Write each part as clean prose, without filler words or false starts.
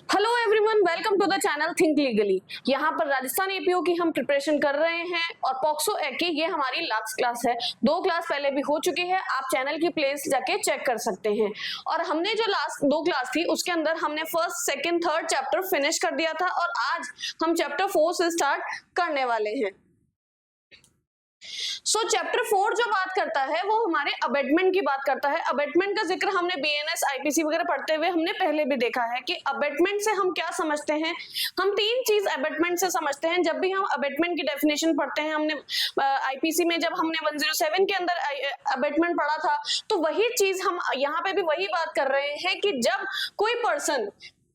Hello everyone, welcome to the channel think legally. यहाँ पर Rajasthan APO की हम प्रिपरेशन कर रहे हैं और पॉक्सो एक्ट की ये हमारी लास्ट क्लास है। 2 क्लास पहले भी हो चुकी है, आप चैनल की प्लेलिस्ट जाके चेक कर सकते हैं। और हमने जो लास्ट 2 क्लास थी उसके अंदर हमने first, second, third chapter finish कर दिया था और आज हम चैप्टर 4 से स्टार्ट करने वाले हैं। चैप्टर 4 जो बात करता है वो हमारे अबेटमेंट की बात करता है। अबेटमेंट का जिक्र हमने बीएनएस, आईपीसी वगैरह पढ़ते हुए हमने पहले भी देखा है कि अबेटमेंट से हम क्या समझते हैं। हम 3 चीज अबेटमेंट से समझते हैं। जब भी हम अबेटमेंट की डेफिनेशन पढ़ते हैं, हमने आईपीसी में जब हमने 107 के अंदर अबेटमेंट पढ़ा था, तो वही चीज हम यहाँ पे भी वही बात कर रहे हैं कि जब कोई पर्सन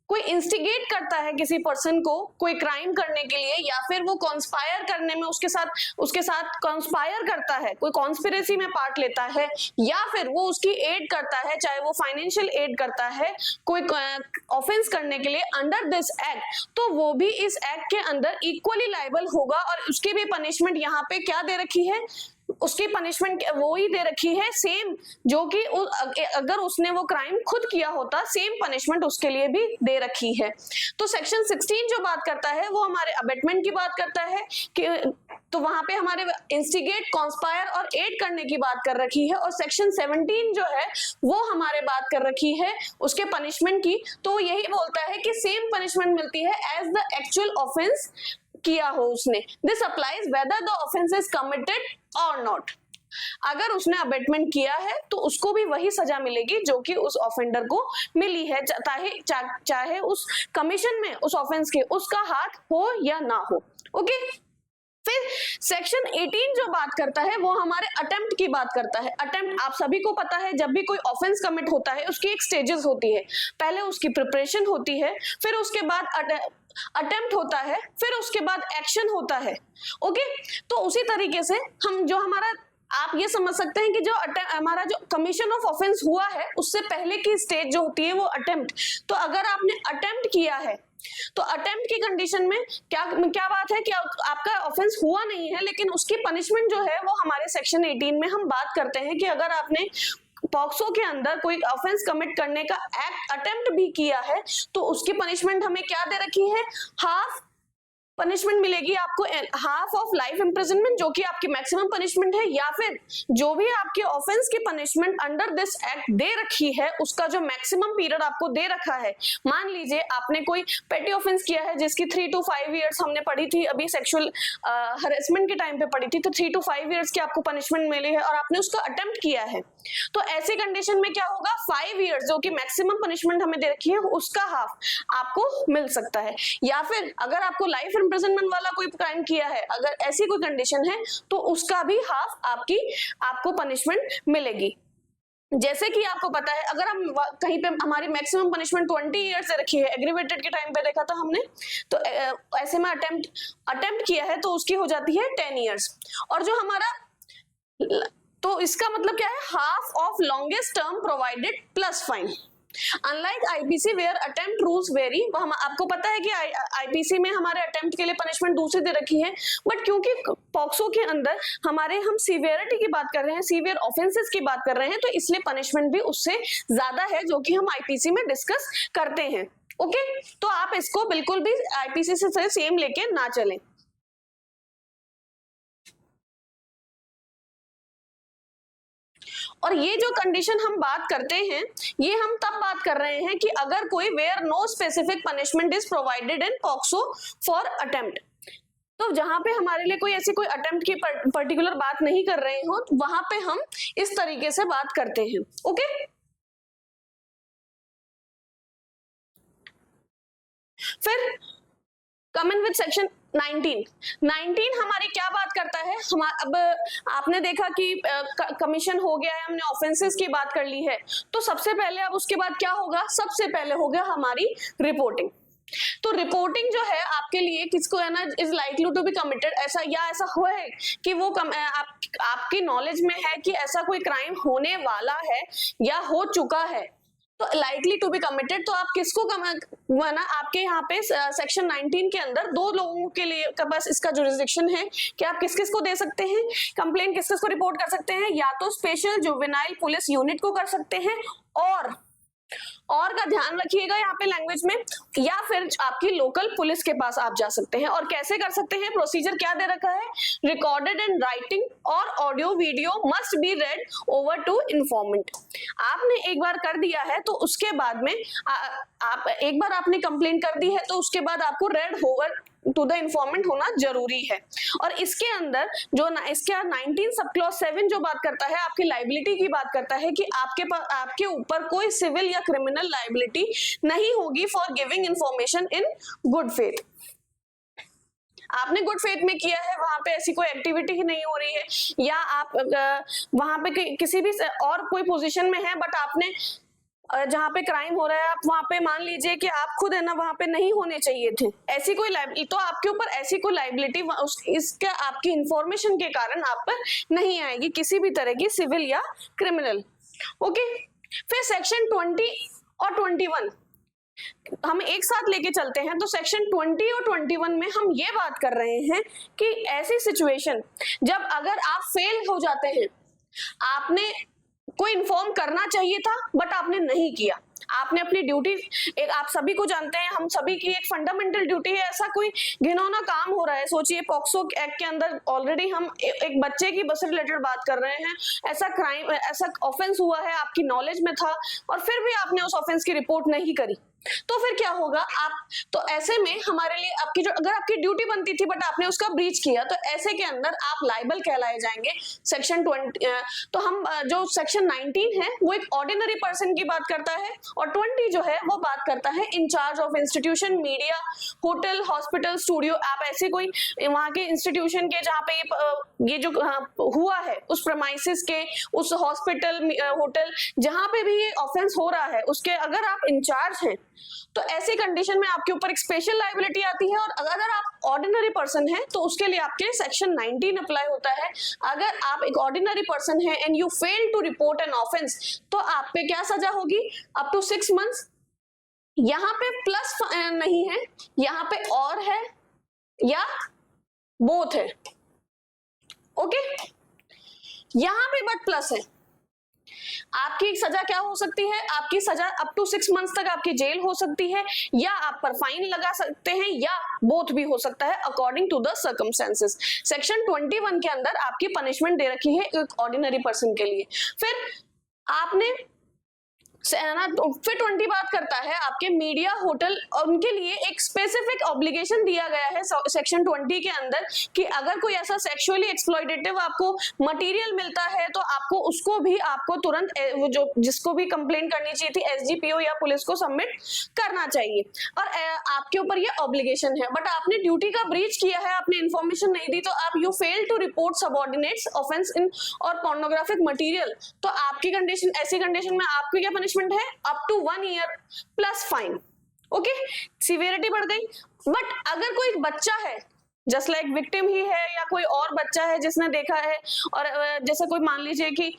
कोई इंस्टिगेट करता है किसी पर्सन को कोई क्राइम करने के लिए, या फिर वो कॉन्स्पायर करने में उसके साथ कॉन्स्पायर करता है, कोई कॉन्स्पिरेसी में पार्ट लेता है, या फिर वो उसकी एड करता है, चाहे वो फाइनेंशियल एड करता है कोई ऑफेंस करने के लिए अंडर दिस एक्ट, तो वो भी इस एक्ट के अंदर इक्वली लायबल होगा। और उसकी भी पनिशमेंट यहाँ पे क्या दे रखी है, उसकी पनिशमेंट वो ही दे रखी है सेम, जो कि अगर उसने वो क्राइम खुद किया होता, सेम पनिशमेंट उसके लिए भी दे रखी है। तो सेक्शन 16 जो बात करता है वो हमारे अबेटमेंट की बात करता है कि तो वहां पे हमारे इंस्टिगेट, कॉन्स्पायर और एड करने की बात कर रखी है। और सेक्शन 17 जो है वो हमारे बात कर रखी है उसके पनिशमेंट की। तो यही बोलता है कि सेम पनिशमेंट मिलती है एज द एक्चुअल ऑफेंस किया हो उसने। This applies whether the offence is committed और नॉट। अगर उसने अबेटमेंट किया है तो उसको भी वही सजा मिलेगी जो कि उस ऑफेंडर को मिली है, चाहे उस कमीशन में उस ऑफेंस के उसका हाथ हो या ना हो। ओके, फिर सेक्शन 18 जो बात करता है वो हमारे अटेम्प्ट की बात करता है। अटेम्प्ट आप सभी को पता है, जब भी कोई ऑफेंस कमिट होता है उसकी एक स्टेजेस होती है। पहले उसकी प्रिपरेशन होती है, फिर उसके बाद अटेम्प्ट होता है, फिर उसके बाद एक्शन होता है। ओके, तो उसी तरीके से हम जो हमारा आप ये समझ सकते हैं कि जो हमारा जो कमीशन ऑफ ऑफेंस हुआ है उससे पहले की स्टेज जो होती है वो अटेम्प्ट। तो अगर आपने अटेम्प्ट किया है तो अटेम्प्ट की कंडीशन में क्या बात है कि आपका ऑफेंस हुआ नहीं है, लेकिन उसकी पनिशमेंट जो है वो हमारे सेक्शन 18 में हम बात करते हैं कि अगर आपने पॉक्सो के अंदर कोई ऑफेंस कमिट करने का एक्ट अटेम्प्ट भी किया है तो उसकी पनिशमेंट हमें क्या दे रखी है, हाफ पनिशमेंट मिलेगी आपको, हाफ ऑफ लाइफ इम्प्रिजनमेंट जो कि आपकी मैक्सिमम पनिशमेंट है, या फिर जो भी आपके ऑफेंस की punishment under this act they रखी है उसका जो मैक्सिमम पीरियड आपको दे रखा है। मान लीजिए आपने कोई पेटी ऑफेंस किया है जिसकी 3 to 5 इयर्स हमने पढ़ी थी, अभी सेक्सुअल हरेसमेंट के टाइम पे पढ़ी थी, तो 3 to 5 इयर्स की आपको पनिशमेंट मिली है और आपने उसका अटेम्प्ट किया है, तो ऐसी कंडीशन में क्या होगा, 5 इयर्स जो कि मैक्सिमम पनिशमेंट हमें दे रखी है उसका हाफ आपको मिल सकता है। या फिर अगर आपको लाइफ इम्प्रिजनमेंट वाला कोई क्राइम किया है, अगर ऐसी कोई कंडीशन है तो उसका भी हाफ आपको पनिशमेंट मिलेगी। जैसे कि आपको पता है अगर हम कहीं पे हमारी मैक्सिमम पनिशमेंट 20 इयर्स से रखी है, एग्रीवेटेड के टाइम पे देखा था हमने, तो ऐसे में अटेम्प्ट किया है तो उसकी हो जाती है 10 इयर्स। और जो हमारा, तो इसका मतलब क्या है, half of longest term provided plus fine. Unlike IPC where attempt rules vary, हम आपको पता है कि आईपीसी में हमारे अटेम्प्ट के लिए पनिशमेंट दूसरी दे रखी है, बट क्योंकि पॉक्सो के अंदर हम सीवियरिटी की बात कर रहे हैं, सीवियर ऑफेंसेस की बात कर रहे हैं, तो इसलिए पनिशमेंट भी उससे ज्यादा है जो कि हम आईपीसी में डिस्कस करते हैं। ओके, तो आप इसको बिल्कुल भी आईपीसी से सेम लेके ना चलें। और ये जो कंडीशन हम बात करते हैं ये हम तब बात कर रहे हैं कि अगर कोई where no specific punishment is provided in POCSO for attempt, तो जहां पे हमारे लिए कोई ऐसी कोई अटेम्प्ट की पर्टिकुलर बात नहीं कर रहे हो तो वहां पे हम इस तरीके से बात करते हैं। ओके, फिर कमेंट विद सेक्शन 19 हमारी क्या बात करता है, अब आपने देखा कि कमीशन हो गया है, हमने ऑफेंसेस की बात कर ली है, तो सबसे पहले अब उसके बाद क्या होगा, सबसे पहले हो गया हमारी रिपोर्टिंग। तो रिपोर्टिंग जो है आपके लिए किसको है ना, is likely to be committed, ऐसा हुआ है कि वो आपकी नॉलेज में है कि ऐसा कोई क्राइम होने वाला है या हो चुका है, तो लाइकली टू बी कमिटेड, तो आप किसको ना, आपके यहाँ पे सेक्शन 19 के अंदर 2 लोगों के लिए का बस इसका जुरिस्डिक्शन है कि आप किस किस को दे सकते हैं कंप्लेंट, किस किस को रिपोर्ट कर सकते हैं, या तो स्पेशल जुवेनाइल पुलिस यूनिट को कर सकते हैं और और का ध्यान रखिएगा यहाँ पे लैंग्वेज में, या फिर आपकी लोकल पुलिस के पास आप जा सकते हैं। और कैसे कर सकते हैं, प्रोसीजर क्या दे रखा है, रिकॉर्डेड इन राइटिंग और audio video must be read over to informant. आपने एक बार कर दिया है तो उसके बाद में आप एक बार आपने कंप्लेंट कर दी है तो उसके बाद आपको read over to the informant होना जरूरी है। और इसके अंदर जो इसके 19 सब क्लॉज 7 जो बात करता है आपकी लाइबिलिटी की बात करता है कि आपके ऊपर कोई सिविल या क्रिमिनल लाइबिलिटी नहीं होगी for giving information in good faith. आपने गुड फेथ में किया है, वहां पे ऐसी कोई एक्टिविटी ही नहीं हो रही है, या आप वहां पे किसी भी और कोई पोजीशन में है बट आपने जहाँ पे क्राइम हो रहा है आप वहां पे मान लीजिए कि आप खुद है ना वहां पे नहीं होने चाहिए थे, ऐसी कोई लाइबिलिटी तो आपके ऊपर ऐसी कोई लाइबिलिटी इसका आपकी इंफॉर्मेशन के कारण आप पर नहीं आएगी किसी भी तरह की सिविल या क्रिमिनल। ओके, फिर सेक्शन 20 और 21 हम एक साथ लेके चलते हैं। तो सेक्शन 20 और 21 में हम ये बात कर रहे हैं कि ऐसी सिचुएशन जब अगर आप फेल हो जाते हैं, आपने कोई इन्फॉर्म करना चाहिए था बट आपने नहीं किया, आपने अपनी ड्यूटी, एक आप सभी को जानते हैं, हम सभी की एक फंडामेंटल ड्यूटी है, ऐसा कोई घिनौना काम हो रहा है, सोचिए पॉक्सो एक्ट के अंदर ऑलरेडी हम एक बच्चे की बस रिलेटेड बात कर रहे हैं, ऐसा क्राइम, ऐसा ऑफेंस हुआ है, आपकी नॉलेज में था और फिर भी आपने उस ऑफेंस की रिपोर्ट नहीं करी, तो फिर क्या होगा आप, तो ऐसे में हमारे लिए आपकी जो अगर आपकी ड्यूटी बनती थी बट आपने उसका ब्रीच किया तो ऐसे के अंदर आप लाइबल कहलाए जाएंगे। सेक्शन 20 तो हम जो सेक्शन 19 है वो एक ऑर्डिनरी पर्सन की बात करता है और 20 जो है वो बात करता है incharge of institution, media, hotel, hospital, studio. आप ऐसे कोई वहां के इंस्टीट्यूशन के जहाँ पे ये जो हुआ है उस प्रेमाइसिस के, उस हॉस्पिटल, होटल जहां पे भी ये ऑफेंस हो रहा है उसके अगर आप इंचार्ज हैं तो ऐसी कंडीशन में आपके ऊपर एक स्पेशल लायबिलिटी आती है। और अगर आप ऑर्डिनरी पर्सन हैं तो उसके लिए आपके लिए सेक्शन 19 अप्लाई होता है। अगर आप एक ऑर्डिनरी पर्सन हैं and you fail to report an offence तो आप पे क्या सजा होगी, अप टू 6 मंथ्स। यहाँ पे प्लस नहीं है, यहाँ पे और है या बोथ है। ओके, यहाँ पे बट प्लस है। आपकी सजा क्या हो सकती है, आपकी सजा अप टू 6 मंथ्स तक आपकी जेल हो सकती है या आप पर फाइन लगा सकते हैं या बोथ भी हो सकता है according to the circumstances. Section 21 के अंदर आपकी पनिशमेंट दे रखी है एक ऑर्डिनरी पर्सन के लिए। फिर आपने फिर 20 बात करता है आपके मीडिया, होटल और उनके लिए एक स्पेसिफिक ऑब्लिगेशन दिया गया है सेक्शन 20 के अंदर कि अगर कोई ऐसा सेक्सुअली एक्सप्लॉइटेटिव आपको मटेरियल मिलता है तो आपको उसको भी आपको तुरंत वो जो जिसको भी कंप्लेंट करनी चाहिए थी एसजीपीओ या पुलिस को सबमिट करना चाहिए और आपके ऊपर ये ऑब्लिगेशन है। बट आपने ड्यूटी का ब्रीच किया है, आपने इंफॉर्मेशन नहीं दी तो आप you fail to report subordinates offence in और पोर्नोग्राफिक मटेरियल, तो आपकी कंडीशन, ऐसी कंडीशन में आपकी क्या पनिशमेंट है, up to 1 year plus fine. Okay, severity बढ़ गई। बट अगर कोई बच्चा है जस्ट लाइक विक्टिम ही है या कोई और बच्चा है जिसने देखा है और जैसे कोई मान लीजिए कि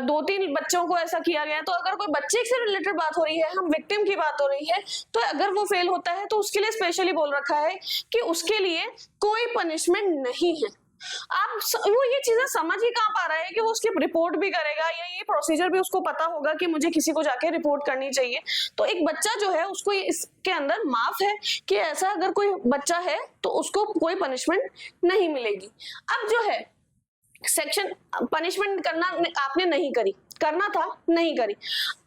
2-3 बच्चों को ऐसा किया गया, तो अगर कोई बच्चे से रिलेटेड बात हो रही है, हम विक्टिम की बात हो रही है, तो अगर वो फेल होता है तो उसके लिए स्पेशली बोल रखा है कि उसके लिए कोई पनिशमेंट नहीं है। आप वो ये चीजें समझ ही कहाँ पा रहा है कि वो उसकी रिपोर्ट भी करेगा या ये प्रोसीजर भी उसको पता होगा कि मुझे किसी को जाके रिपोर्ट करनी चाहिए। तो एक बच्चा जो है उसको इसके अंदर माफ है कि ऐसा अगर कोई बच्चा है तो उसको कोई पनिशमेंट नहीं मिलेगी। अब जो है सेक्शन पनिशमेंट करना आपने नहीं करी, करना था नहीं करी,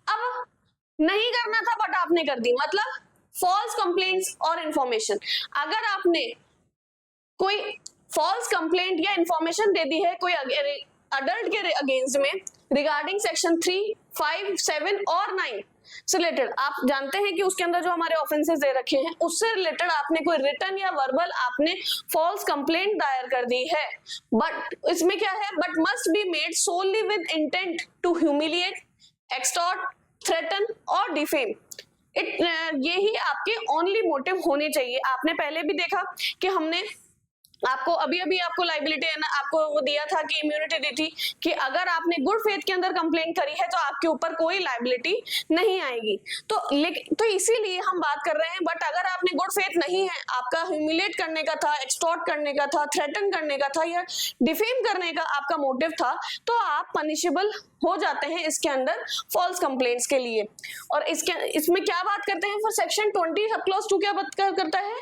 अब नहीं करना था बट आपने कर दी, मतलब फॉल्स कंप्लेंट्स और इंफॉर्मेशन। अगर आपने कोई फॉल्स कंप्लेंट या इंफॉर्मेशन दे दी है कोई अडल्ट के अगेंस्ट में रिगार्डिंग सेक्शन 3, 5, 7 और 9 से रिलेटेड, आप जानते हैं कि उसके अंदर जो हमारे ऑफेंसेस दे रखे हैं उससे रिलेटेड आपने कोई रिटन या वर्बल आपने फॉल्स कंप्लेंट दायर कर दी है, बट इसमें क्या है, but must be made solely with intent to humiliate, extort, threaten और डिफेम। यही आपके ओनली मोटिव होने चाहिए। आपने पहले भी देखा कि हमने आपको अभी आपको लाइबिलिटी है ना, आपको वो दिया था कि इम्यूनिटी दी थी कि अगर आपने गुड फेथ के अंदर कंप्लेंट करी है तो आपके ऊपर कोई लाइबिलिटी नहीं आएगी। तो इसीलिए हम बात कर रहे हैं। बट अगर आपने गुड और फेथ नहीं है, आपका ह्यूमिलेट करने का था, एक्सटॉर्ट करने का था, थ्रेटन करने का था या डिफेम करने का आपका मोटिव था, तो आप पनिशेबल हो जाते हैं इसके अंदर फॉल्स कंप्लेंट्स के लिए। और इसमें क्या बात करते हैं फॉर सेक्शन 20 सब क्लॉज 2 क्या बात करता है,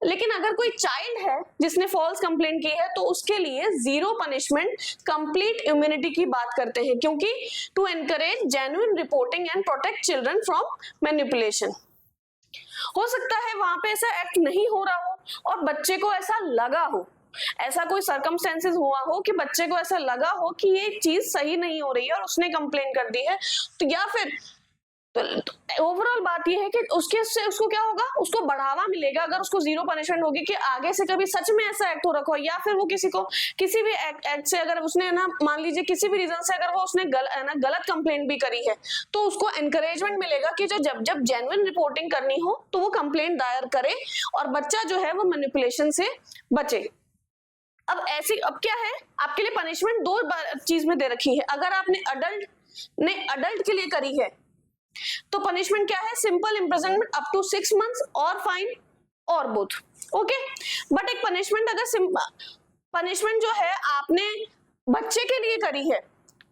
लेकिन अगर कोई चाइल्ड है जिसने फॉल्स कंप्लेंट की है तो उसके लिए जीरो पनिशमेंट, कंप्लीट इम्यूनिटी की बात करते हैं, क्योंकि to encourage genuine reporting and protect children from manipulation. हो सकता है वहां पे ऐसा एक्ट नहीं हो रहा हो और बच्चे को ऐसा लगा हो, ऐसा कोई सर्कमस्टेंसेस हुआ हो कि बच्चे को ऐसा लगा हो कि ये चीज सही नहीं हो रही है और उसने कंप्लेन कर दी है, तो या फिर तो ओवरऑल बात ये है कि उसको क्या होगा, उसको बढ़ावा मिलेगा अगर उसको जीरो पनिशमेंट होगी कि आगे से कभी सच में ऐसा एक्ट हो रखा हो, या फिर वो किसी भी एक्ट से अगर उसने ना मान लीजिए किसी भी रीजन से अगर वो उसने गलत कंप्लेंट भी करी है तो उसको एनकरेजमेंट मिलेगा कि जब जेन्युइन रिपोर्टिंग करनी हो तो वो कंप्लेंट दायर करे और बच्चा जो है वो मैनिपुलेशन से बचे। अब क्या है, आपके लिए पनिशमेंट दो चीज में दे रखी है। अगर आपने अडल्ट के लिए करी है तो पनिशमेंट क्या है, simple imprisonment up to 6 months और फाइन और बोथ। ओके, बट एक पनिशमेंट जो है आपने बच्चे के लिए करी है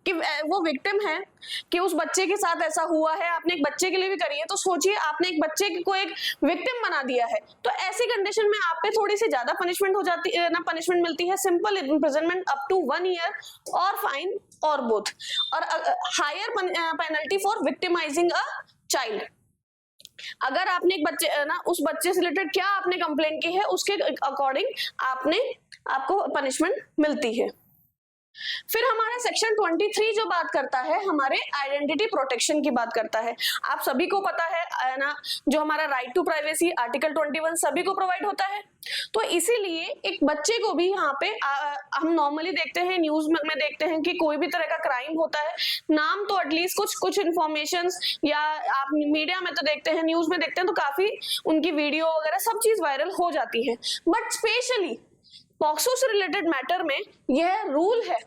कि वो विक्टिम है, कि उस बच्चे के साथ ऐसा हुआ है, आपने एक बच्चे के लिए भी करी है, तो सोचिए आपने एक बच्चे को एक विक्टिम बना दिया है, तो ऐसी कंडीशन में आप पे थोड़ी सी ज्यादा पनिशमेंट हो जाती है ना, पनिशमेंट मिलती है simple imprisonment up to 1 year और फाइन और बोथ, और higher penalty for victimising a child. अगर आपने एक बच्चे ना उस बच्चे से रिलेटेड क्या आपने कंप्लेंट की है उसके अकॉर्डिंग आपको पनिशमेंट मिलती है। फिर हमारा सेक्शन 23 जो बात करता है हमारे आइडेंटिटी प्रोटेक्शन की बात करता है। आप सभी को पता है ना, जो हमारा राइट टू प्राइवेसी आर्टिकल 21 सभी को प्रोवाइड होता है, तो इसीलिए एक बच्चे को भी यहाँ पे हम नॉर्मली देखते हैं न्यूज में देखते हैं कि कोई भी तरह का क्राइम होता है, नाम तो एटलीस्ट कुछ इंफॉर्मेशन या आप मीडिया में तो देखते हैं, न्यूज में देखते हैं तो काफी उनकी वीडियो वगैरह सब चीज वायरल हो जाती है, बट स्पेशली पॉक्सो से रिलेटेड मैटर में यह रूल है,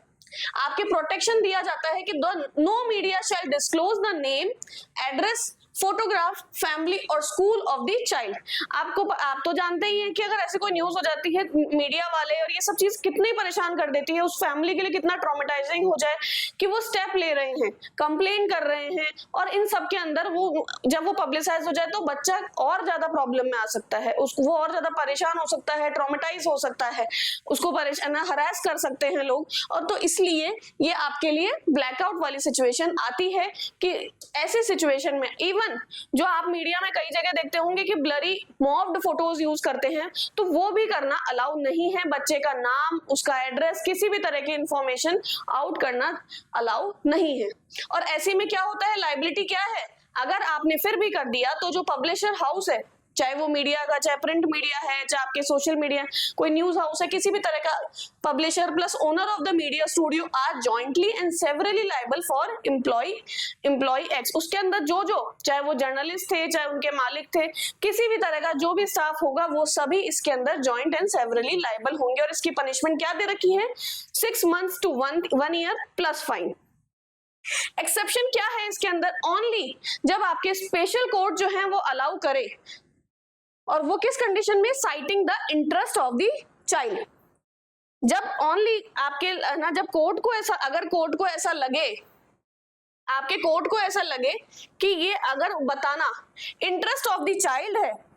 आपके प्रोटेक्शन दिया जाता है कि no media shall disclose the name, address, photograph, family और स्कूल ऑफ द चाइल्ड। आप तो जानते ही हैं कि अगर ऐसे कोई न्यूज हो जाती है मीडिया वाले और ये सब चीज कितनी परेशान कर देती है, उस फैमिली के लिए कितना ट्रॉमेटाइजिंग हो जाए कि वो स्टेप ले रहे हैं, कंप्लेन कर रहे हैं, और इन सब के अंदर जब वो पब्लिसाइज हो जाए तो बच्चा और ज्यादा प्रॉब्लम में आ सकता है, वो और ज्यादा परेशान हो सकता है, ट्रॉमेटाइज हो सकता है, उसको परेशान हरास कर सकते हैं लोग, और तो इसलिए ये आपके लिए ब्लैकआउट वाली सिचुएशन आती है कि ऐसी सिचुएशन में इवन जो आप मीडिया में कई जगह देखते होंगे कि ब्लरी मॉब्ड फोटोज यूज करते हैं, तो वो भी करना अलाउ नहीं है, बच्चे का नाम, उसका एड्रेस, किसी भी तरह की इंफॉर्मेशन आउट करना अलाउ नहीं है। और ऐसे में क्या होता है, लायबिलिटी क्या है, अगर आपने फिर भी कर दिया तो जो पब्लिशर हाउस है, चाहे वो मीडिया का, चाहे प्रिंट मीडिया है, चाहे आपके सोशल मीडिया कोई न्यूज हाउस है, किसी भी तरह का publisher plus owner of the media studio are jointly and severally liable for employ act. उसके अंदर जो चाहे वो जर्नलिस्ट थे, चाहे उनके मालिक थे, किसी भी तरह का जो भी स्टाफ होगा वो सभी इसके अंदर जॉइंट एंड सेवरली लायबल होंगे। और इसकी पनिशमेंट क्या दे रखी है, 6 months to 1 year plus fine. Exception क्या है इसके अंदर, ओनली जब आपके स्पेशल कोर्ट जो है वो अलाउ करे, और वो किस कंडीशन में, citing the interest of the child. जब ओनली आपके ना, जब कोर्ट को ऐसा, अगर कोर्ट को ऐसा लगे, आपके कोर्ट को ऐसा लगे कि ये अगर बताना इंटरेस्ट ऑफ द चाइल्ड है,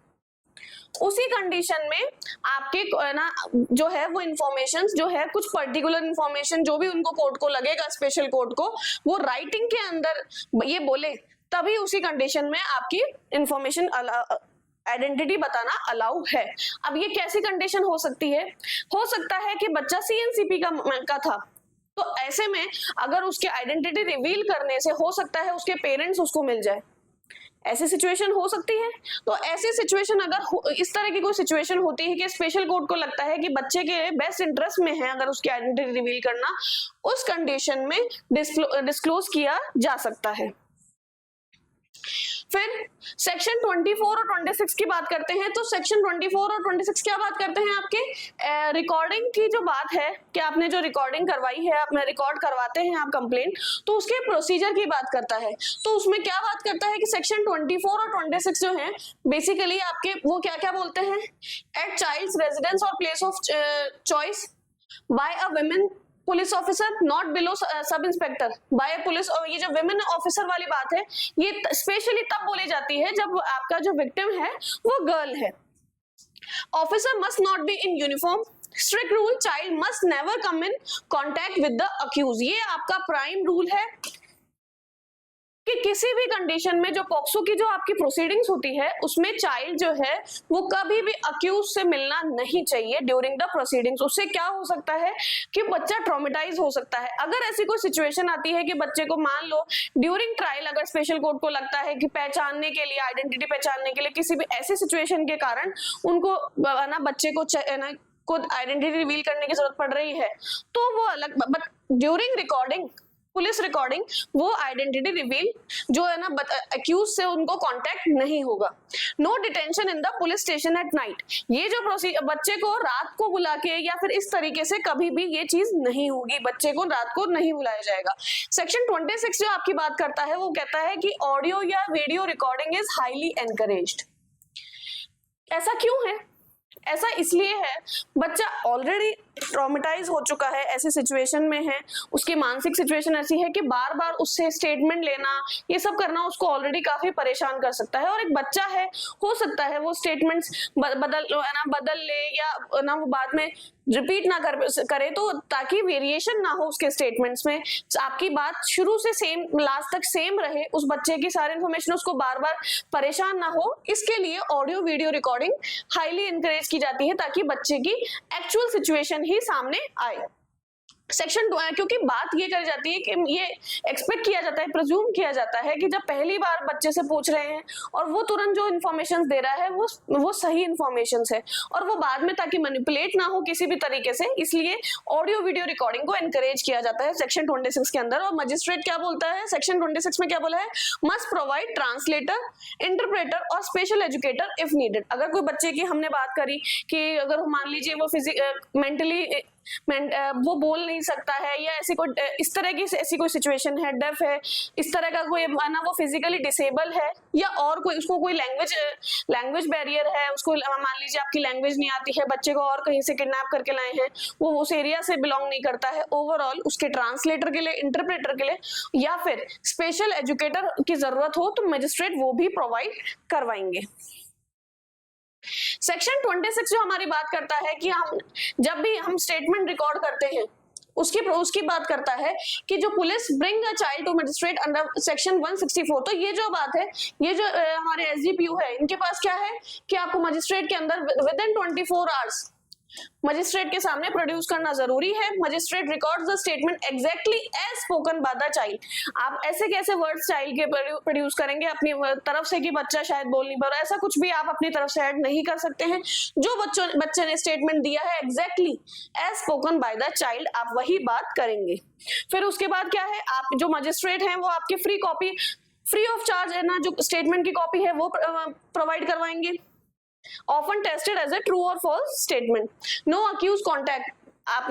उसी कंडीशन में आपके ना जो है वो इंफॉर्मेशन जो है, कुछ पर्टिकुलर इंफॉर्मेशन जो भी उनको कोर्ट को लगेगा, स्पेशल कोर्ट को, वो राइटिंग के अंदर ये बोले, तभी उसी कंडीशन में आपकी इंफॉर्मेशन आइडेंटिटी बताना अलाउ है। अब ये कैसी कंडीशन हो सकती है, हो सकता है कि बच्चा सीएनसीपी का था, तो ऐसे में अगर उसके आइडेंटिटी रिवील करने से हो सकता है उसके पेरेंट्स उसको मिल जाए, ऐसी सिचुएशन हो सकती है। तो ऐसी सिचुएशन अगर इस तरह की कोई सिचुएशन होती है कि स्पेशल कोर्ट को लगता है कि बच्चे के बेस्ट इंटरेस्ट में है अगर उसकी आइडेंटिटी रिवील करना, उस कंडीशन में डिस्क्लोज किया जा सकता है। फिर सेक्शन 24 और 26 की बात करते हैं। तो सेक्शन 24 और 26 क्या बात करते हैं, आपके रिकॉर्डिंग की जो बात है कि आपने जो रिकॉर्डिंग करवाई है, आप रिकॉर्ड करवाते हैं आप कंप्लेंट, तो उसके प्रोसीजर की बात करता है। तो उसमें क्या बात करता है कि सेक्शन 24 और 26 जो है बेसिकली आपके वो क्या क्या बोलते हैं, एट चाइल्ड्स रेजिडेंस और place of choice by a women police officer not below sub inspector by police. और ये जो विमेन ऑफिसर वाली बात है ये स्पेशली तब बोली जाती है जब आपका जो विक्टिम है वो गर्ल है। Officer must not be in uniform. Strict rule, child must never come in contact with the accused. ये आपका प्राइम रूल है कि किसी भी कंडीशन में जो पॉक्सो की जो आपकी प्रोसीडिंग्स होती है उसमें चाइल्ड जो है वो कभी भी अक्यूज से मिलना नहीं चाहिए ड्यूरिंग द प्रोसीडिंग्स। उससे क्या हो सकता है कि बच्चा ट्रॉमेटाइज हो सकता है। अगर ऐसी कोई सिचुएशन आती है कि बच्चे को मान लो ड्यूरिंग ट्रायल अगर स्पेशल कोर्ट को लगता है कि पहचानने के लिए, आइडेंटिटी पहचानने के लिए किसी भी ऐसी सिचुएशन के कारण उनको ना बच्चे को ना खुद आइडेंटिटी रिवील करने की जरूरत पड़ रही है तो वो अलग, but during recording police recording वो आइडेंटिटी रिवील जो है ना अक्यूज से उनको कांटेक्ट नहीं होगा। No detention in the police station at night. ये जो बच्चे को रात को बुला के या फिर इस तरीके से कभी भी ये चीज नहीं होगी, बच्चे को रात को नहीं बुलाया जाएगा। सेक्शन 26 जो आपकी बात करता है वो कहता है कि ऑडियो या video recording is highly encouraged. ऐसा क्यों है? ऐसा इसलिए है बच्चा ऑलरेडी ट्रॉमेटाइज हो चुका है, ऐसी सिचुएशन में है, उसकी मानसिक सिचुएशन ऐसी है कि बार बार उससे स्टेटमेंट लेना ये सब करना उसको ऑलरेडी काफी परेशान कर सकता है। और एक बच्चा है, हो सकता है वो स्टेटमेंट्स बदल ले या ना वो बाद में रिपीट ना करे तो ताकि वेरिएशन ना हो उसके स्टेटमेंट्स में, आपकी बात शुरू से सेम लास्ट तक सेम रहे, उस बच्चे की सारी इन्फॉर्मेशन उसको बार बार परेशान ना हो, इसके लिए audio video recording highly encourage की जाती है ताकि बच्चे की एक्चुअल सिचुएशन ही सामने आए। सेक्शन क्योंकि बात ये करी जाती है कि ये एक्सपेक्ट किया जाता है, प्रिज्यूम किया जाता है कि जब पहली बार बच्चे से पूछ रहे हैं और वो तुरंत जो इन्फॉर्मेशन दे रहा है वो सही इन्फॉर्मेशन है और वो बाद में ताकि मैनिपुलेट ना हो किसी भी तरीके से, इसलिए ऑडियो वीडियो रिकॉर्डिंग को एनकरेज किया जाता है सेक्शन 26 के अंदर। और मजिस्ट्रेट क्या बोलता है सेक्शन 26 में, क्या बोला है, मस्ट प्रोवाइड ट्रांसलेटर, इंटरप्रेटर और स्पेशल एजुकेटर इफ नीडेड। अगर कोई बच्चे की हमने बात करी कि अगर मान लीजिए वो मेंटली वो बोल नहीं सकता है या ऐसी कोई इस तरह की ऐसी कोई सिचुएशन है, डेफ है, इस तरह का कोई ना वो फिजिकली डिसेबल है या और कोई उसको कोई लैंग्वेज बैरियर है, उसको मान लीजिए आपकी लैंग्वेज नहीं आती है, बच्चे को और कहीं से किडनैप करके लाए हैं, वो उस एरिया से बिलोंग नहीं करता है, ओवरऑल उसके ट्रांसलेटर के लिए, इंटरप्रेटर के लिए या फिर स्पेशल एजुकेटर की जरूरत हो तो मजिस्ट्रेट वो भी प्रोवाइड करवाएंगे। सेक्शन 26 जो हमारी बात करता है कि हम जब भी हम स्टेटमेंट रिकॉर्ड करते हैं उसकी बात करता है कि जो police bring a child to magistrate under section 164। तो ये जो बात है, ये जो हमारे एसडीपीयू है, इनके पास क्या है कि आपको मजिस्ट्रेट के अंदर विद इन 24 आवर्स मजिस्ट्रेट के सामने प्रोड्यूस करना जरूरी है। Magistrate records the statement exactly as spoken by the child. आप ऐसे कैसे वर्ड्स चाइल्ड के प्रोड्यूस करेंगे अपनी तरफ से कि बच्चा शायद बोल नहीं पा रहा, ऐसा कुछ भी आप अपनी तरफ से ऐड नहीं कर सकते हैं। जो बच्चे ने स्टेटमेंट दिया है exactly as spoken by the child आप वही बात करेंगे। फिर उसके बाद क्या है, आप जो मजिस्ट्रेट हैं वो आपकी फ्री ऑफ चार्ज है ना, जो स्टेटमेंट की कॉपी है वो प्रोवाइड करवाएंगे। Often tested as a true or false statement. No accused contact.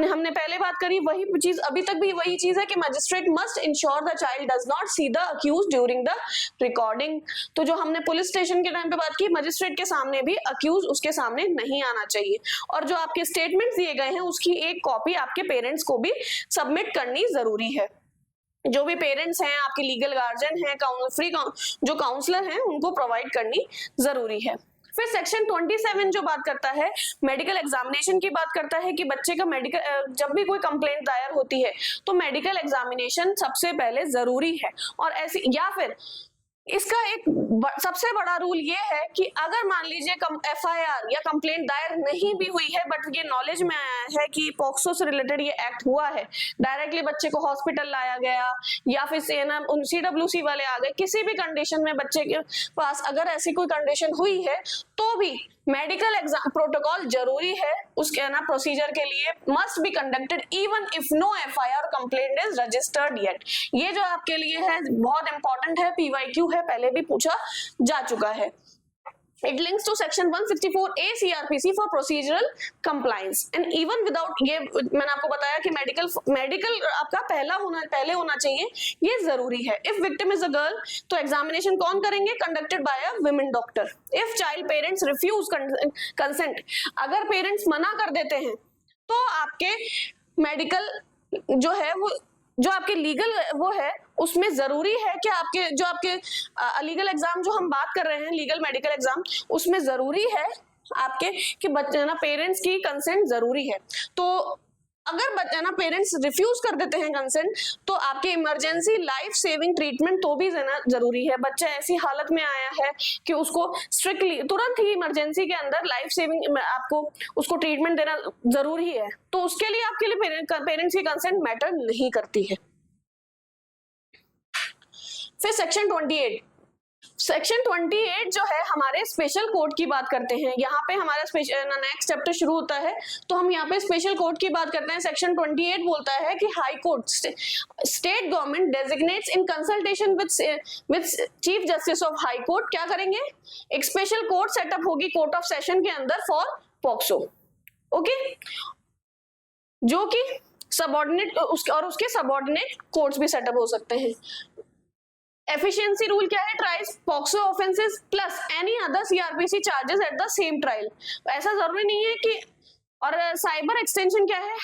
हमने पहले बात करी वही चीज, अभी तक भी वही चीज है कि magistrate must ensure the child does not see the accused during the recording. तो जो हमने पुलिस स्टेशन के टाइम पे बात की, मजिस्ट्रेट के सामने भी अक्यूज उसके सामने नहीं आना चाहिए और जो आपके स्टेटमेंट दिए गए हैं उसकी एक कॉपी आपके पेरेंट्स को भी सबमिट करनी जरूरी है। जो भी पेरेंट्स हैं, आपके लीगल गार्जियन हैं, जो काउंसलर हैं, उनको प्रोवाइड करनी जरूरी है। फिर सेक्शन 27 जो बात करता है मेडिकल एग्जामिनेशन की बात करता है कि बच्चे का मेडिकल, जब भी कोई कंप्लेंट दायर होती है तो मेडिकल एग्जामिनेशन सबसे पहले जरूरी है। और ऐसी या फिर इसका एक सबसे बड़ा रूल ये है कि अगर मान लीजिए एफआईआर या कंप्लेंट दायर नहीं भी हुई है बट ये नॉलेज में आया है कि पॉक्सो से रिलेटेड ये एक्ट हुआ है, डायरेक्टली बच्चे को हॉस्पिटल लाया गया या फिर CWC वाले आ गए, किसी भी कंडीशन में बच्चे के पास अगर ऐसी कोई कंडीशन हुई है तो भी मेडिकल एग्जाम प्रोटोकॉल जरूरी है उसके ना प्रोसीजर के लिए, must be conducted even if no FIR complaint is registered yet. ये जो आपके लिए है बहुत इंपॉर्टेंट है, PYQ है, है, पहले भी पूछा जा चुका है। It links to section 164A CRPC for procedural compliance and even without, ये मैंने आपको बताया कि मेडिकल आपका पहले होना चाहिए, ये जरूरी है। If victim is a girl, तो एग्जामिनेशन कौन करेंगे? Conducted by a women doctor. If child parents refuse consent, अगर पेरेंट्स मना कर देते हैं तो आपके मेडिकल जो है वो, जो आपके लीगल वो है, उसमें जरूरी है कि आपके लीगल एग्जाम जो हम बात कर रहे हैं, लीगल मेडिकल एग्जाम, उसमें जरूरी है आपके कि बच्चे ना पेरेंट्स की कंसेंट जरूरी है। तो अगर बच्चा ना पेरेंट्स रिफ्यूज कर देते हैं कंसेंट, तो आपके इमरजेंसी लाइफ सेविंग ट्रीटमेंट तो भी देना जरूरी है। बच्चा ऐसी हालत में आया है कि उसको स्ट्रिक्टली तुरंत ही इमरजेंसी के अंदर लाइफ सेविंग आपको उसको ट्रीटमेंट देना जरूरी है, तो उसके लिए आपके लिए पेरेंट्स की कंसेंट मैटर नहीं करती है। फिर सेक्शन 28 जो है हमारे स्पेशल कोर्ट की बात करते हैं। यहाँ पे हमारा नेक्स्ट चैप्टर शुरू होता है, तो हम यहाँ पे स्पेशल कोर्ट की बात करते हैं। सेक्शन 28 बोलता है कि high court state government डेजिग्नेट्स in consultation with chief justice of high court क्या करेंगे? एक स्पेशल कोर्ट सेटअप होगी कोर्ट ऑफ सेशन के अंदर फॉर पॉक्सो, ओके, जो कि सबऑर्डिनेट और उसके सबऑर्डिनेट कोर्ट्स भी सेटअप हो सकते हैं। एफिशिएंसी रूल क्या है? Tries POCSO offences plus any other CrPC charges at the same trial. ऐसा जरूरी नहीं है कि, और साइबर एक्सटेंशन क्या है?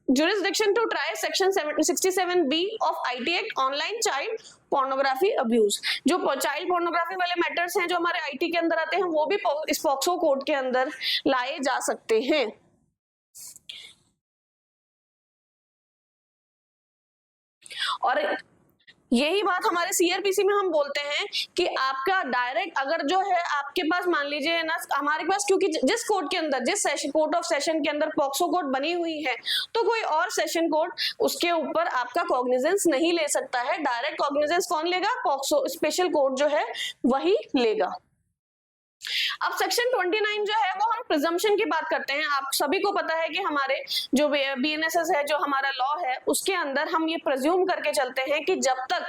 jurisdiction to try section 67B of IT Act online child pornography abuse. जो चाइल्ड पोर्नोग्राफी वाले मैटर्स हैं जो हमारे आईटी के अंदर आते हैं, वो भी इस पॉक्सो कोड के अंदर लाए जा सकते हैं। और यही बात हमारे सीआरपीसी में हम बोलते हैं कि आपका डायरेक्ट अगर जो है आपके पास मान लीजिए ना, हमारे पास क्योंकि जिस कोर्ट के अंदर, जिस सेशन कोर्ट ऑफ सेशन के अंदर पॉक्सो कोर्ट बनी हुई है, तो कोई और सेशन कोर्ट उसके ऊपर आपका कॉग्निजेंस नहीं ले सकता है। डायरेक्ट कॉग्निजेंस कौन लेगा? पॉक्सो स्पेशल कोर्ट जो है वही लेगा। अब सेक्शन 29 जो है वो हम प्रिजम्पशन की बात करते हैं। आप सभी को पता है कि हमारे जो बीएनएसएस है, जो हमारा लॉ है, उसके अंदर हम ये प्रिज्यूम करके चलते हैं कि जब तक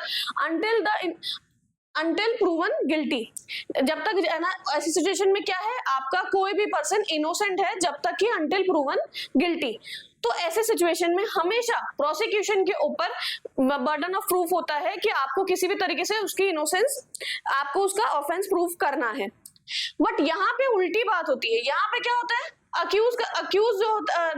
अंटिल प्रूवन गिल्टी, जब तक है ना, ऐसी सिचुएशन में क्या है, आपका कोई भी पर्सन इनोसेंट है जब तक कि अंटिल प्रूवन गिल्टी। तो ऐसे सिचुएशन में हमेशा प्रोसिक्यूशन के ऊपर बर्डन ऑफ प्रूफ होता है कि आपको किसी भी तरीके से उसकी इनोसेंस, आपको उसका ऑफेंस प्रूफ करना है। बट यहाँ पे उल्टी बात होती है। यहाँ पे क्या होता है? अक्यूज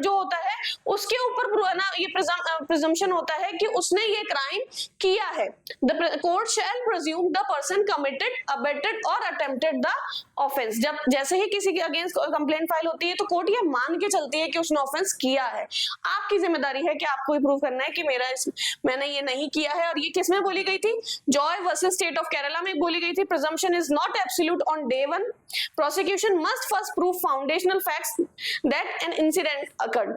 जो होता है उसके ऊपर ना ये प्रिजम्पशन होता है कि उसने ये क्राइम किया है। The court shall presume the person committed, abetted और अटेम्प्टेड द ऑफेंस। जब जैसे ही किसी के अगेंस्ट कंप्लेंट फाइल होती है तो कोर्ट ये मान के चलती है कि उसने ऑफेंस किया है। आपकी जिम्मेदारी है कि आपको प्रूव करना है कि मैंने ये नहीं किया है। और ये किसमें बोली गई थी? Joy versus state of Kerala में बोली गई थी। Presumption is not absolute on day one. Prosecution must first prove foundational facts that an incident occurred।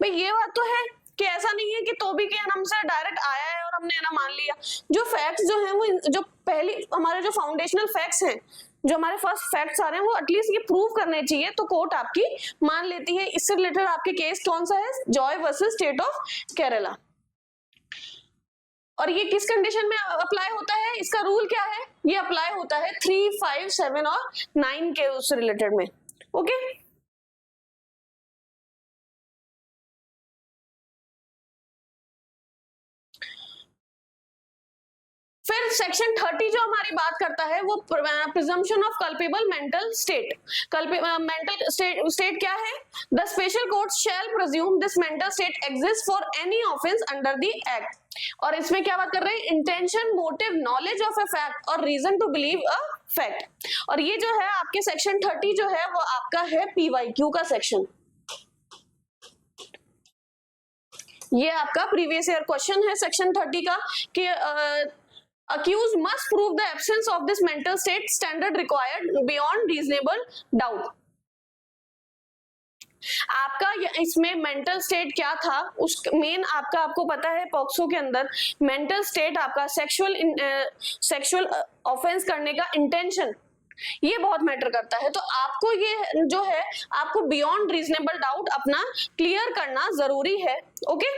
भाई ये बात तो है कि ऐसा नहीं है कि तो भी के नाम से डायरेक्ट आया है और हमने ना मान लिया। जो फैक्ट्स जो हैं वो, जो पहली हमारे जो फाउंडेशनल फैक्ट्स हैं, जो हमारे फर्स्ट फैक्ट्स आ रहे हैं, वो एटलीस्ट ये प्रूव करने चाहिए, तो कोर्ट आपकी मान लेती है। इससे रिलेटेड आपके केस कौन सा है? Joy versus state of Kerala. और ये किस कंडीशन में अप्लाई होता है? इसका रूल क्या है? ये अप्लाई होता है 3, 5, 7 और 9 के उससे रिलेटेड में, ओके। फिर सेक्शन 30 जो हमारी बात करता है वो presumption of culpable mental state. Mental state क्या है? The special court shall presume this mental state exist for any offence under the act. और इसमें क्या बात कर रहे हैं? Intention, motive, knowledge of a fact और reason to believe a fact. और ये जो है आपके सेक्शन 30 जो है वो आपका है PYQ का सेक्शन। ये आपका प्रीवियस ईयर क्वेश्चन है सेक्शन 30 का कि accused must prove the absence of this mental state standard required beyond reasonable doubt। आपका इसमें मेंटल स्टेट क्या था? उस मेन आपको पता है पॉक्सो के अंदर मेंटल स्टेट आपका सेक्सुअल ऑफेंस करने का इंटेंशन, ये बहुत मैटर करता है। तो आपको ये जो है आपको बियॉन्ड रीजनेबल डाउट अपना क्लियर करना जरूरी है, ओके।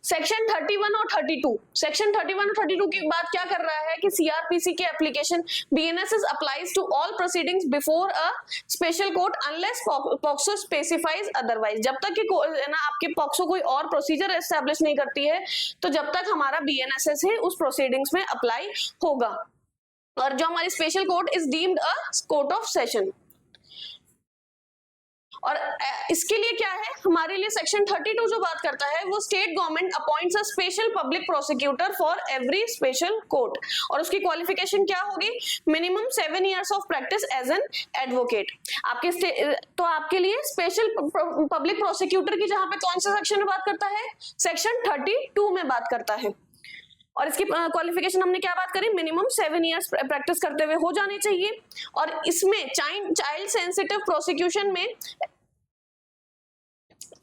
सेक्शन 31 और 32, सेक्शन 31 और 32 की बात क्या कर रहा है कि सीआरपीसी के application BNS applies to all proceedings before a special court unless POCSO specifies otherwise. जब तक कि ना आपके पॉक्सो कोई और प्रोसीजर एस्टेब्लिश नहीं करती है तो जब तक हमारा बीएनएसएस है उस प्रोसीडिंग्स में अप्लाई होगा, और जो हमारी special court is deemed a court of session. और इसके लिए क्या है हमारे लिए सेक्शन 32 जो बात करता है वो state government appoints a special public prosecutor for every special court, और उसकी क्वालिफिकेशन क्या होगी, minimum 7 years of practice as an advocate. आपके तो आपके लिए स्पेशल पब्लिक प्रोसिक्यूटर की जहां पे कौन से सेक्शन में बात करता है, सेक्शन 32 में बात करता है। और इसकी क्वालिफिकेशन हमने क्या बात करी, मिनिमम 7 years प्रैक्टिस करते हुए हो जानी चाहिए। और इसमें चाइल्ड सेंसिटिव प्रोसिक्यूशन में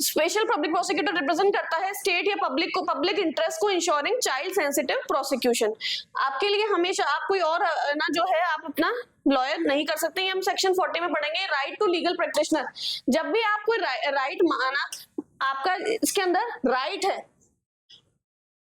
स्पेशल पब्लिक प्रोसिक्यूटर रिप्रेजेंट करता है स्टेट या पब्लिक इंटरेस्ट को इंश्योरिंग चाइल्ड सेंसिटिव प्रोसिक्यूशन। आपके लिए हमेशा आप कोई और ना जो है आप अपना लॉयर नहीं कर सकते, हम सेक्शन 40 में पढ़ेंगे राइट टू लीगल प्रैक्टिशनर। जब भी आप कोई राइट माना, आपका इसके अंदर राइट है,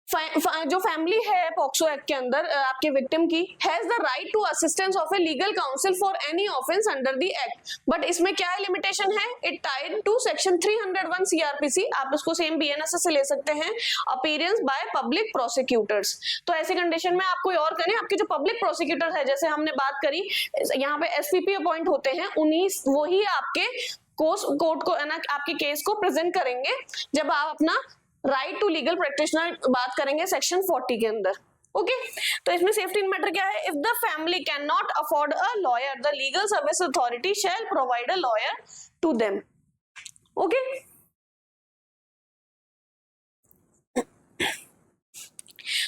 जो फैमिली है पॉक्सो एक्ट के अंदर आपके विक्टिम की has the right to assistance of a legal counsel for any offence under the act. But इसमें क्या है लिमिटेशन है, it tied to section 301 CrPC. आप उसको सेम बीएनएस से ले सकते हैं, अपीयरेंस बाय पब्लिक प्रोसिक्यूटर्स। तो ऐसी कंडीशन में आप कोई और करें, आपके जो पब्लिक प्रोसिक्यूटर है जैसे हमने बात करी यहाँ पे एसपीपी अपॉइंट होते हैं, उन्हीं वही आपके कोर्ट को ना आपके केस को प्रेजेंट करेंगे जब आप अपना राइट टू लीगल प्रैक्टिशनर बात करेंगे सेक्शन 40 के अंदर। ओके तो इसमें सेफ्टी इन मैटर क्या है, if the family can not afford a lawyer the legal service authority shall provide a lawyer to them. Okay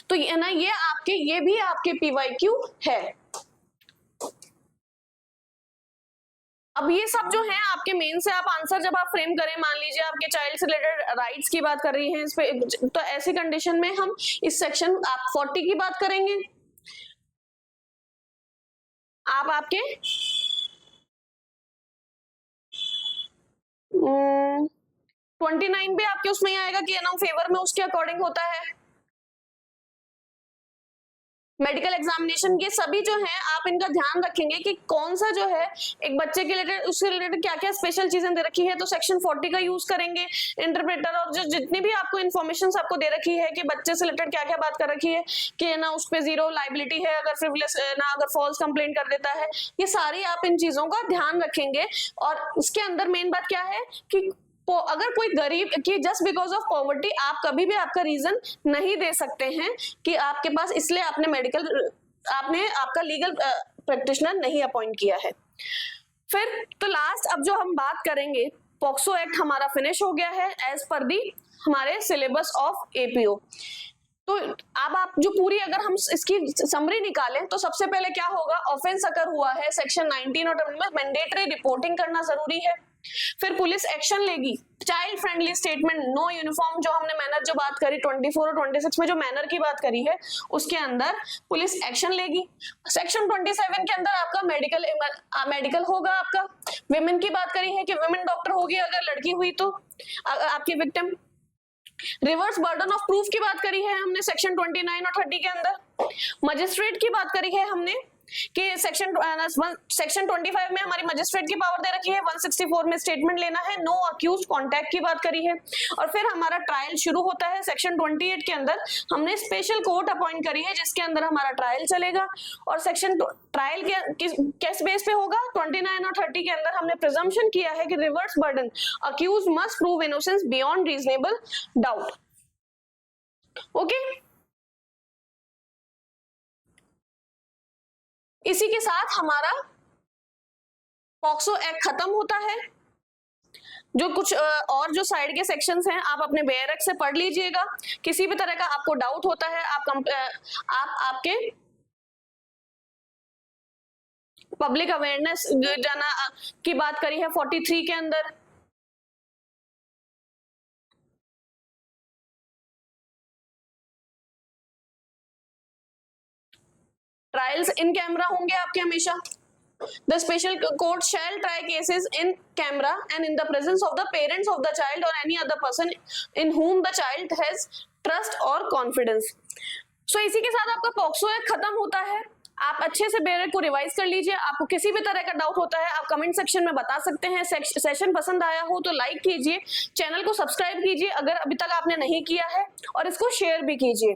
तो ये ना ये भी आपके पीवाईक्यू है। अब ये सब जो है आपके मेन से आप आंसर जब आप फ्रेम करें, मान लीजिए आपके चाइल्ड से रिलेटेड राइट्स की बात कर रही हैं इस पे, तो ऐसी कंडीशन में हम इस सेक्शन आप 40 की बात करेंगे, आप आपके 29 पे आपके उसमें आएगा कि ना फेवर में उसके अकॉर्डिंग होता है। मेडिकल एग्जामिनेशन के सभी जो है आप इनका ध्यान रखेंगे कि कौन सा जो है एक बच्चे के रिलेटेड उसके रिलेटेड क्या क्या स्पेशल चीजें दे रखी है, तो सेक्शन 40 का यूज करेंगे इंटरप्रेटर। और जो जितनी भी आपको इन्फॉर्मेशन आपको दे रखी है कि बच्चे से रिलेटेड क्या क्या बात कर रखी है कि ना उस पर 0 लाइबिलिटी है अगर फ्रिवलेस ना अगर फॉल्स कंप्लेंट कर देता है, ये सारी आप इन चीजों का ध्यान रखेंगे। और इसके अंदर मेन बात क्या है कि अगर कोई गरीब कि जस्ट बिकॉज ऑफ पॉवर्टी आप कभी भी आपका रीजन नहीं दे सकते हैं कि आपके पास इसलिए आपने आपका लीगल प्रैक्टिशनर नहीं अपॉइंट किया है। फिर तो लास्ट अब जो हम बात करेंगे, पॉक्सो एक्ट हमारा फिनिश हो गया है एज पर दी हमारे सिलेबस ऑफ एपीओ। तो अब आप जो पूरी अगर हम इसकी समरी निकालें तो सबसे पहले क्या होगा, ऑफेंस अगर हुआ है सेक्शन 19 और मैंडेटरी रिपोर्टिंग करना जरूरी है। फिर पुलिस एक्शन लेगी, child friendly statement, no uniform, जो हमने मैनर जो बात करी 24 और 26 में जो मैनर की बात करी है उसके अंदर पुलिस एक्शन लेगी। सेक्शन 27 के अंदर आपका मेडिकल होगा। आपका विमेन की बात करी है कि विमेन डॉक्टर होगी अगर लड़की हुई तो आपकी victim. Reverse burden of proof की बात करी है हमने सेक्शन 29 और 30 के अंदर। मजिस्ट्रेट की बात करी है हमने कि सेक्शन 25 में हमारी मजिस्ट्रेट की पावर दे रखी है, 164 में स्टेटमेंट लेना है, नो अक्यूज कांटेक्ट की बात करी है। और फिर हमारा ट्रायल शुरू होता है सेक्शन 28 के अंदर, हमने स्पेशल कोर्ट अपॉइंट करी है जिसके अंदर हमारा ट्रायल चलेगा। और सेक्शन ट्रायल किस बेस पे होगा, 29 और 30 के अंदर हमने प्रिजम्पशन किया है कि reverse burden, accused must prove innocence beyond reasonable doubt. Okay इसी के साथ हमारा पॉक्सो एक्ट खत्म होता है। जो कुछ और जो साइड के सेक्शंस हैं आप अपने बेयरक से पढ़ लीजिएगा। किसी भी तरह का आपको डाउट होता है आप आपके पब्लिक अवेयरनेस जाना की बात करी है 43 के अंदर। ट्रायल्स इन कैमरा होंगे आपके हमेशा। The special court shall try cases in camera and in the presence of the parents of the child or any other person in whom the child has trust or confidence. So इसी के साथ आपका POCSO act खत्म होता है। आप अच्छे से बेरे को रिवाइज कर लीजिए। आपको किसी भी तरह का डाउट होता है आप कमेंट सेक्शन में बता सकते हैं। सेशन पसंद आया हो तो लाइक कीजिए, चैनल को सब्सक्राइब कीजिए अगर अभी तक आपने नहीं किया है, और इसको शेयर भी कीजिए।